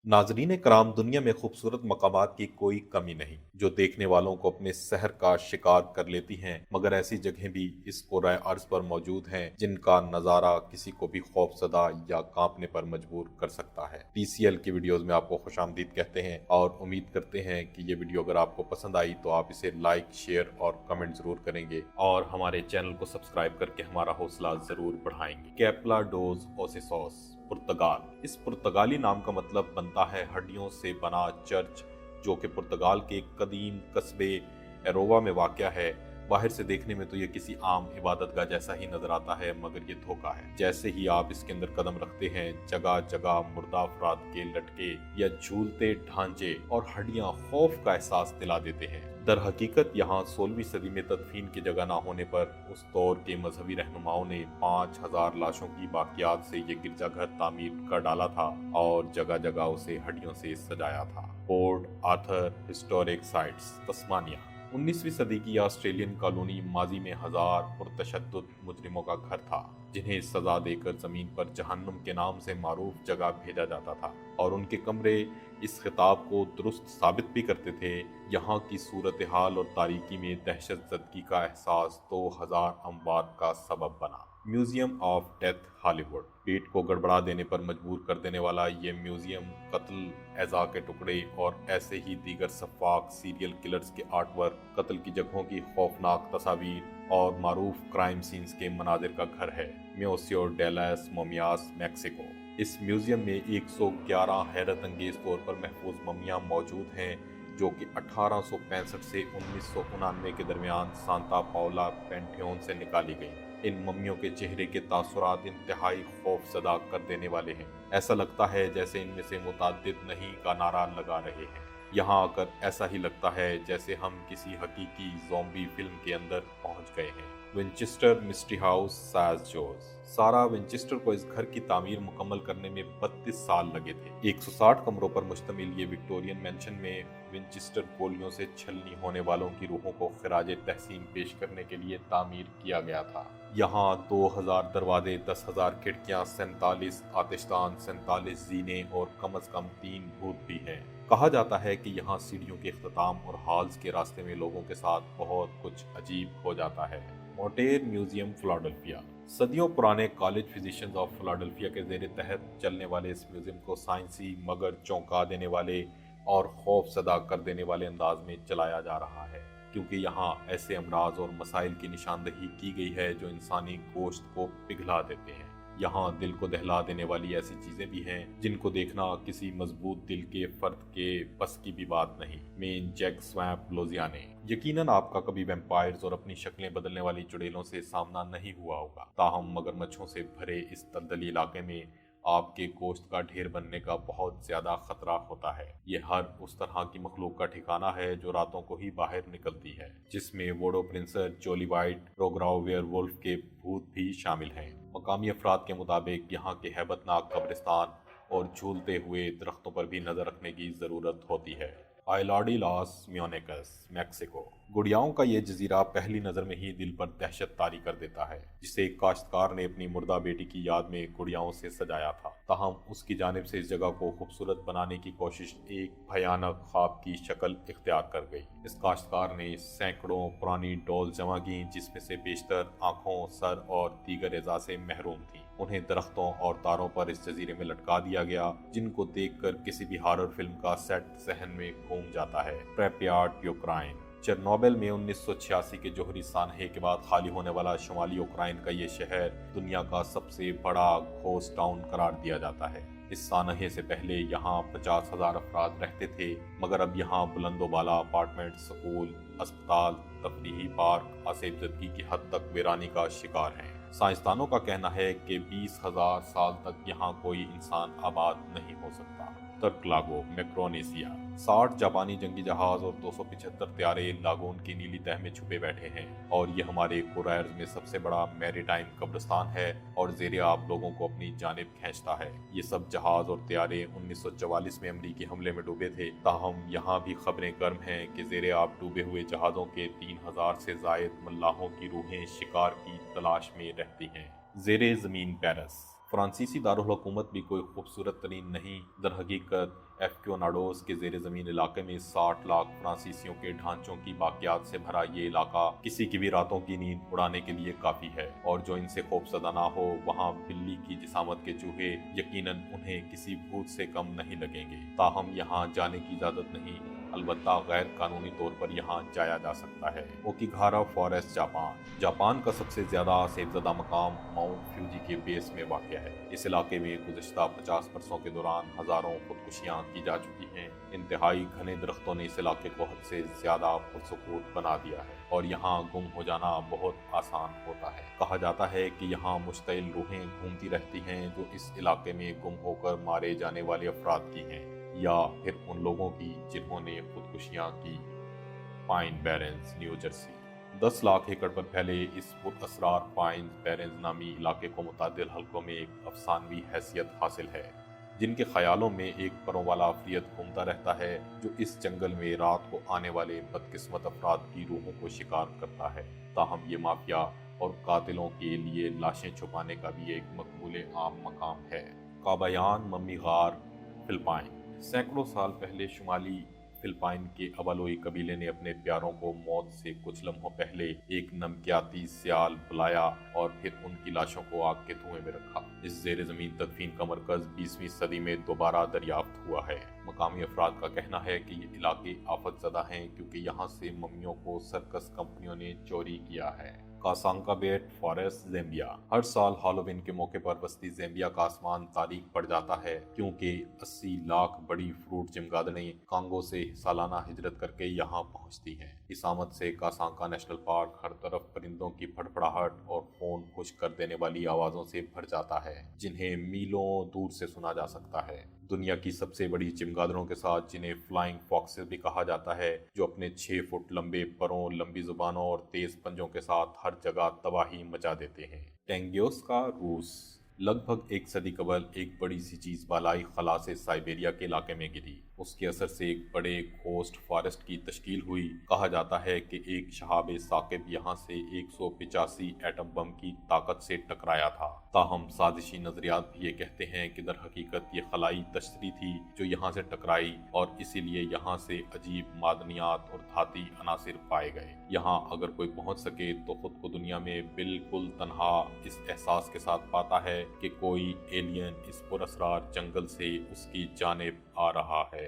नाजरीन कराम, दुनिया में खूबसूरत मकामात की कोई कमी नहीं जो देखने वालों को अपने सहर का शिकार कर लेती हैं। मगर ऐसी जगहें भी इस कुराए अर्ज पर मौजूद हैं जिनका नज़ारा किसी को भी खौफजदा या कांपने पर मजबूर कर सकता है। TCL की वीडियोस में आपको खुशामदीद कहते हैं और उम्मीद करते हैं कि ये वीडियो अगर आपको पसंद आई तो आप इसे लाइक, शेयर और कमेंट जरूर करेंगे और हमारे चैनल को सब्सक्राइब करके हमारा हौसला जरूर बढ़ाएंगे। कैप्ला डोज ओसेसोस, पुर्तगाल। इस पुर्तगाली नाम का मतलब बनता है हड्डियों से बना चर्च, जो कि पुर्तगाल के एक कदीम कस्बे एरोवा में वाक़या है। बाहर से देखने में तो ये किसी आम इबादतगाह जैसा ही नजर आता है, मगर ये धोखा है। जैसे ही आप इसके अंदर कदम रखते हैं, जगह जगह मुर्दा अफराद के लटके या झूलते ढांचे और हड्डियां खौफ का एहसास दिला देते हैं। दर हकीकत यहाँ 16वीं सदी में तदफीन की जगह न होने पर उस दौर के मजहबी रहनुमाओं ने 5000 लाशों की बाकियात से ये गिरजाघर तामीर कर डाला था और जगह जगह उसे हड्डियों से सजाया था। Port Arthur historic sites, Tasmania. 19वीं सदी की ऑस्ट्रेलियन कॉलोनी माजी में हजार पुरतशद्दुद मुजरिमों का घर था, जिन्हें सजा देकर जमीन पर जहन्नुम के नाम से मारूफ जगह भेजा जाता था, और उनके कमरे इस खिताब को दुरुस्त साबित भी करते थे। यहाँ की सूरत हाल और तारीकी में दहशत ज़दगी का एहसास 2000 अमवात का सबब बना। Museum of death Hollywood. पेट को गड़बड़ा देने पर मजबूर कर देने वाला ये म्यूजियम कत्ल, एज़ा के टुकड़े और ऐसे ही दीगर सफाक सीरियल किलर्स के आर्टवर्क, कत्ल की जगहों की खौफनाक तस्वीर और मारूफ क्राइम सीन्स के मनाजिर का घर है। म्यूजियो डे लास मोमियास, मैक्सिको। इस म्यूजियम में 111 हैरत अंगेज तौर पर महफूज मम्मियाँ मौजूद हैं, जो कि 1865 से 1999 के दरमियान सांता पाउला पेंथियोन से निकाली गई। इन मम्मियों के चेहरे के तासुरात इंतहाई खौफजदा कर देने वाले हैं। ऐसा लगता है जैसे इनमें से मुताद्दिद नहीं का नारा लगा रहे हैं। यहाँ आकर ऐसा ही लगता है जैसे हम किसी हकीकी ज़ॉम्बी फिल्म के अंदर पहुँच गए हैं। Winchester mystery house, says George. सारा विंचेस्टर को इस घर की तामीर मुकम्मल करने में 32 साल लगे थे। 160 कमरों पर मुश्तमिल ये विक्टोरियन मैंशन में विंचेस्टर गोलियों से छलनी होने वालों की रूहों को खिराजे तहसीन पेश करने के लिए तामीर किया गया था। यहाँ 2000 दरवाजे, 10,000 खिड़कियाँ, 47 आतिशदान, 47 जीने और कम से कम 3 भूत भी हैं। कहा जाता है कि यहाँ सीढ़ियों के इख्तिताम और हॉल्स के रास्ते में लोगों के साथ बहुत कुछ अजीब हो जाता है। Motor museum, Philadelphia. सदियों पुराने कॉलेज फिजिशियंस ऑफ फिलाडेल्फिया के जेर तहत चलने वाले इस म्यूजियम को साइंसी मगर चौंका देने वाले और खौफ सदा कर देने वाले अंदाज में चलाया जा रहा है, क्योंकि यहाँ ऐसे अमराज और मसाइल की निशानदही की गई है जो इंसानी गोश्त को पिघला देते हैं। यहाँ दिल को दहला देने वाली ऐसी चीजें भी हैं जिनको देखना किसी मजबूत दिल के फर्द के बस की भी बात नहीं। Manchac swamp, Louisiana. यकीनन आपका कभी वैम्पायर्स और अपनी शक्लें बदलने वाली चुड़ैलों से सामना नहीं हुआ होगा, ताहम मगरमच्छों से भरे इस दलदली इलाके में आपके गोश्त का ढेर बनने का बहुत ज्यादा खतरा होता है। ये हर उस तरह की मखलूक का ठिकाना है जो रातों को ही बाहर निकलती है, जिसमें वोडो प्रिंसर, जोली वाइट, रोगराव वेयरवुल्फ के भूत भी शामिल हैं। मकामी अफराद के मुताबिक यहाँ के हैबतनाक कब्रिस्तान और झूलते हुए दरख्तों पर भी नजर रखने की जरूरत होती है। आइलाडी लास म्यूनिकस, मैक्सिको। गुड़ियाओं का ये जजीरा पहली नज़र में ही दिल पर दहशत तारी कर देता है, जिसे एक काश्तकार ने अपनी मुर्दा बेटी की याद में गुड़ियाओं से सजाया था। ताहम उसकी जानिब से इस जगह को खूबसूरत बनाने की कोशिश एक भयानक ख्वाब की शक्ल इख्तियार कर गई। इस काश्तकार ने सैकड़ों पुरानी डॉल जमा की, जिसमें से बेशतर आंखों, सर और दीगर एज़ा से महरूम थी। उन्हें दरख्तों और तारों पर इस जजीरे में लटका दिया गया, जिनको देखकर किसी भी हॉरर फिल्म का सेट जहन में घूम जाता है। प्रेप्याट, यूक्रेन। चेरनोबिल में 1986 के जोहरी सानहे के बाद खाली होने वाला शुमाली यूक्रेन का ये शहर दुनिया का सबसे बड़ा घोस्ट टाउन करार दिया जाता है। इस सानहे से पहले यहाँ 50,000 अफराद रहते थे, मगर अब यहाँ बुलंदोबाला अपार्टमेंट, स्कूल, अस्पताल, तफरीही पार्क आसेबजदगी की हद तक वीरानी का शिकार हैं। साइंसदानों का कहना है कि 20,000 साल तक यहाँ कोई इंसान आबाद नहीं हो सकता। तर्क लागो, मैक्रोनेशिया। 60 जापानी जंगी जहाज और 275 त्यारे लागोन की नीली तह में छुपे बैठे हैं, और ये हमारे कुरैर्स में सबसे बड़ा मैरीटाइम कब्रिस्तान है और जेरे आप लोगों को अपनी जानिब खींचता है। ये सब जहाज और त्यारे 1944 में अमरीकी हमले में डूबे थे, ताहम यहाँ भी खबरें गर्म हैं कि जेरे आप डूबे हुए जहाज़ों के 3000 से जायद मल्लाहों की रूहें शिकार की तलाश में रहती हैं। जेरे ज़मीन पेरिस। फ्रांसीसी दारुल हुकूमत भी कोई खूबसूरत तरीन नहीं, दर हकीकत एफक्योनाडोस के जेर जमीन इलाके में 60 लाख फ्रांसीसियों के ढांचों की बाकियात से भरा ये इलाका किसी की भी रातों की नींद उड़ाने के लिए काफी है, और जो इनसे खौफजदा ना हो वहाँ बिल्ली की जिसामत के चूहे यकीनन उन्हें किसी भूत से कम नहीं लगेंगे। ताहम यहाँ जाने की इजाजत नहीं, अलबत्ता गैर कानूनी तौर पर यहाँ जाया जा सकता है। ओकिगाहारा फॉरेस्ट जापान का सबसे ज्यादा सेबजदा मकाम माउंट फ्यूजी के बेस में वाक़या है। इस इलाके में गुज़श्ता 50 बरसों के दौरान हजारों खुदकुशियाँ की जा चुकी हैं। इंतहाई घने दरख्तों ने इस इलाके को हद से ज्यादा पुरसुकून बना दिया है और यहाँ गुम हो जाना बहुत आसान होता है। कहा जाता है कि यहाँ मुश्तइल रूहें घूमती रहती हैं जो इस इलाके में गुम होकर मारे जाने वाले अफराद की हैं, या फिर उन लोगों की जिन्होंने खुदकुशियाँ की। Pine barons, new Jersey. 10 lakh एकड़ पर फैले इस पुरअसरार पाइन बैरन्स नामी इलाके को मुतादिल हल्कों में एक अफसानवी हैसियत हासिल है, जिनके ख्यालों में एक परों वाला अफरियत घूमता रहता है जो इस जंगल में रात को आने वाले बदकिस्मत अफराद की रूहों को शिकार करता है। ताहम ये माफिया और कातिलों के लिए लाशें छुपाने का भी एक मकबूल आम मकाम है। काबायान मम्मी गार, फिलिपाइन। सैकड़ों साल पहले शुमाली फिलिपाइन के अबालोई कबीले ने अपने प्यारों को मौत से कुछ लम्हों पहले एक नमकियाती सियाल बुलाया और फिर उनकी लाशों को आग के धुएं में रखा। इस जेर जमीन तदफीन का मरकज 20वीं सदी में दोबारा दरियाफ्त हुआ है। मकामी अफराद का कहना है कि ये इलाके आफतज़दा हैं क्योंकि यहाँ से मम्मियों को सर्कस कंपनियों ने चोरी किया है। कासांकाबेट फॉरेस्ट, ज़ैम्बिया। हर साल हैलोवीन के मौके पर बस्ती ज़ैम्बिया का आसमान तारीक पड़ जाता है क्योंकि 80 लाख बड़ी फ्रूट चमगादड़ें कांगो से सालाना हिजरत करके यहाँ पहुँचती हैं। इस आमद से कासांका नेशनल पार्क हर तरफ परिंदों की फड़फड़ाहट और खून खुश कर देने वाली आवाज़ों से भर जाता है, जिन्हें मीलों दूर से सुना जा सकता है। दुनिया की सबसे बड़ी चमगादड़ों के साथ, जिन्हें फ्लाइंग फॉक्सेस भी कहा जाता है, जो अपने 6 फुट लंबे परों, लंबी जुबानों और तेज पंजों के साथ हर जगह तबाही मचा देते हैं। टेंग्योस्का, रूस। लगभग एक सदी कबल एक बड़ी सी चीज बालाई खला से साइबेरिया के इलाके में गिरी। उसके असर से एक बड़े घोस्ट फॉरेस्ट की तश्कील हुई। कहा जाता है कि एक शहाब साकिब यहाँ से 185 एटम बम की ताकत से टकराया था। ताहम साजिशी नजरियात भी ये कहते हैं कि दर हकीकत ये खलाई तशरी थी जो यहाँ से टकराई और इसीलिए यहाँ से अजीब मादनियात और धाती अनासिर पाए गए। यहाँ अगर कोई पहुँच सके तो खुद को दुनिया में बिल्कुल तन्हा इस एहसास के साथ पाता है कि कोई एलियन इस पुरअसरार जंगल से उसकी जानिब आ रहा है।